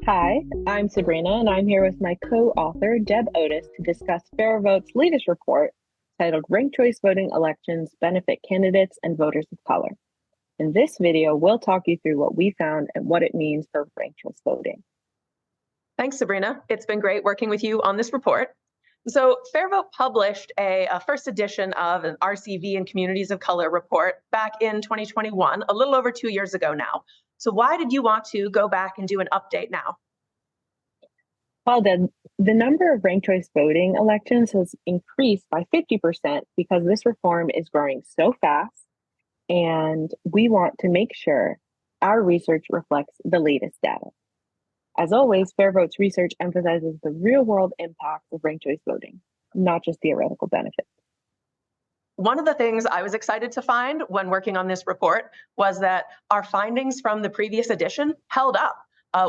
Hi, I'm Sabrina, and I'm here with my co-author, Deb Otis, to discuss FairVote's latest report titled Ranked Choice Voting Elections Benefit Candidates and Voters of Color. In this video, we'll talk you through what we found and what it means for ranked choice voting. Thanks, Sabrina. It's been great working with you on this report. So FairVote published a first edition of an RCV and Communities of Color report back in 2021, a little over 2 years ago now. So why did you want to go back and do an update now? Well, the number of ranked choice voting elections has increased by 50% because this reform is growing so fast, and we want to make sure our research reflects the latest data. As always, FairVote's research emphasizes the real-world impacts of ranked choice voting, not just theoretical benefits. One of the things I was excited to find when working on this report was that our findings from the previous edition held up.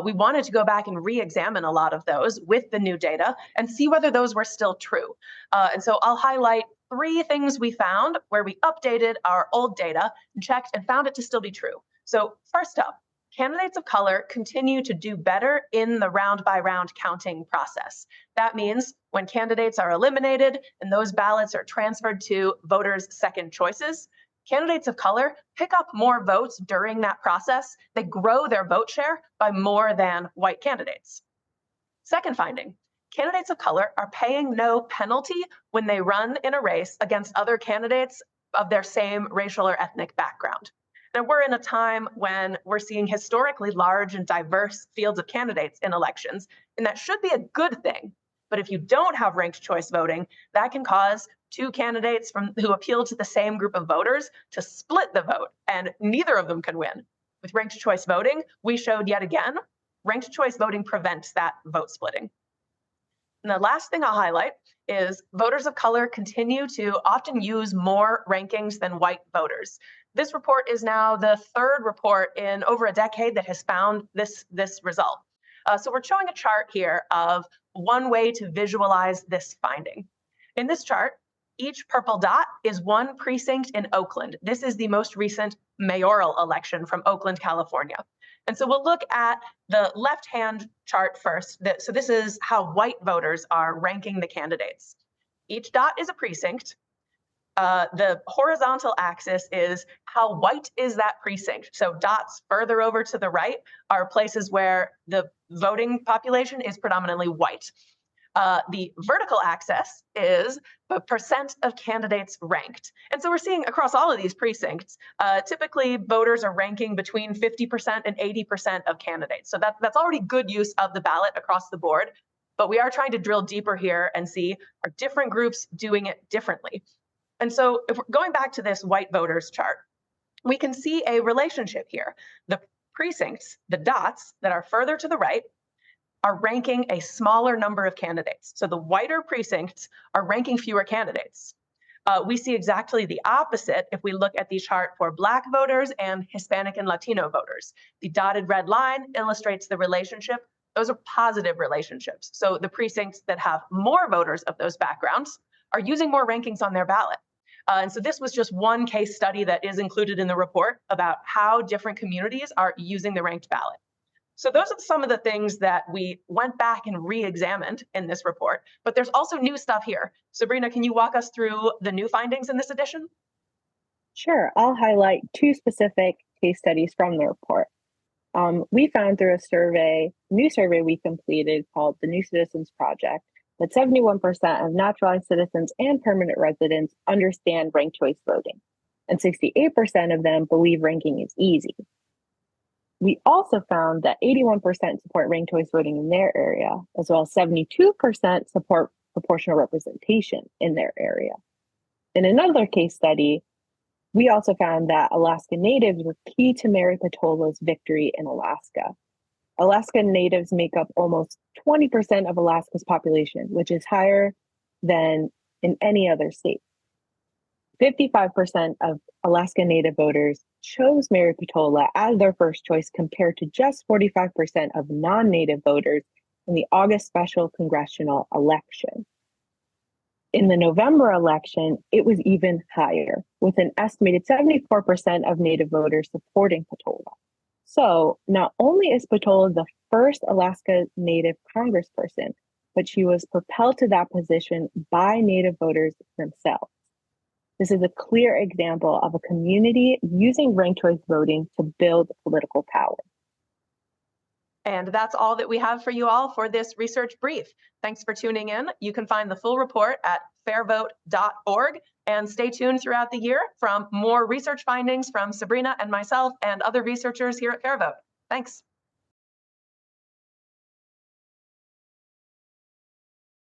We wanted to go back and re-examine a lot of those with the new data and see whether those were still true. And so I'll highlight 3 things we found where we updated our old data, checked, and found it to still be true. So first up, candidates of color continue to do better in the round-by-round counting process. That means when candidates are eliminated and those ballots are transferred to voters' second choices, candidates of color pick up more votes during that process. They grow their vote share by more than white candidates. Second finding, candidates of color are paying no penalty when they run in a race against other candidates of their same racial or ethnic background. Now, we're in a time when we're seeing historically large and diverse fields of candidates in elections, and that should be a good thing. But if you don't have ranked choice voting, that can cause 2 candidates who appeal to the same group of voters to split the vote, and neither of them can win. With ranked choice voting, we showed yet again, ranked choice voting prevents that vote splitting. And the last thing I'll highlight is voters of color continue to often use more rankings than white voters. This report is now the 3rd report in over a decade that has found this result. So we're showing a chart here of one way to visualize this finding. In this chart, each purple dot is one precinct in Oakland. This is the most recent mayoral election from Oakland, California. And so we'll look at the left-hand chart first. So this is how white voters are ranking the candidates. Each dot is a precinct. The horizontal axis is how white is that precinct. So dots further over to the right are places where the voting population is predominantly white. The vertical axis is the percent of candidates ranked. And so we're seeing across all of these precincts, typically voters are ranking between 50% and 80% of candidates. So that's already good use of the ballot across the board. But we are trying to drill deeper here and see, are different groups doing it differently? And so if we're going back to this white voters chart, we can see a relationship here. The precincts, the dots that are further to the right, are ranking a smaller number of candidates. So the whiter precincts are ranking fewer candidates. We see exactly the opposite if we look at the chart for Black voters and Hispanic and Latino voters. The dotted red line illustrates the relationship. Those are positive relationships. So the precincts that have more voters of those backgrounds are using more rankings on their ballot. And so this was just one case study that is included in the report about how different communities are using the ranked ballot. So those are some of the things that we went back and re-examined in this report, but there's also new stuff here. Sabrina, can you walk us through the new findings in this edition? Sure, I'll highlight 2 specific case studies from the report. We found through a new survey we completed called the New Citizens Project, that 71% of naturalized citizens and permanent residents understand ranked choice voting, and 68% of them believe ranking is easy. We also found that 81% support ranked choice voting in their area, as well as 72% support proportional representation in their area. In another case study, we also found that Alaska Natives were key to Mary Petola's victory in Alaska. Alaska Natives make up almost 20% of Alaska's population, which is higher than in any other state. 55% of Alaska Native voters chose Mary Petola as their first choice compared to just 45% of non-Native voters in the August special congressional election. In the November election, it was even higher, with an estimated 74% of Native voters supporting Petola. So not only is Patola the first Alaska Native congressperson, but she was propelled to that position by Native voters themselves. This is a clear example of a community using ranked choice voting to build political power. And that's all that we have for you all for this research brief. Thanks for tuning in. You can find the full report at fairvote.org, and stay tuned throughout the year for more research findings from Sabrina and myself and other researchers here at FairVote. Thanks.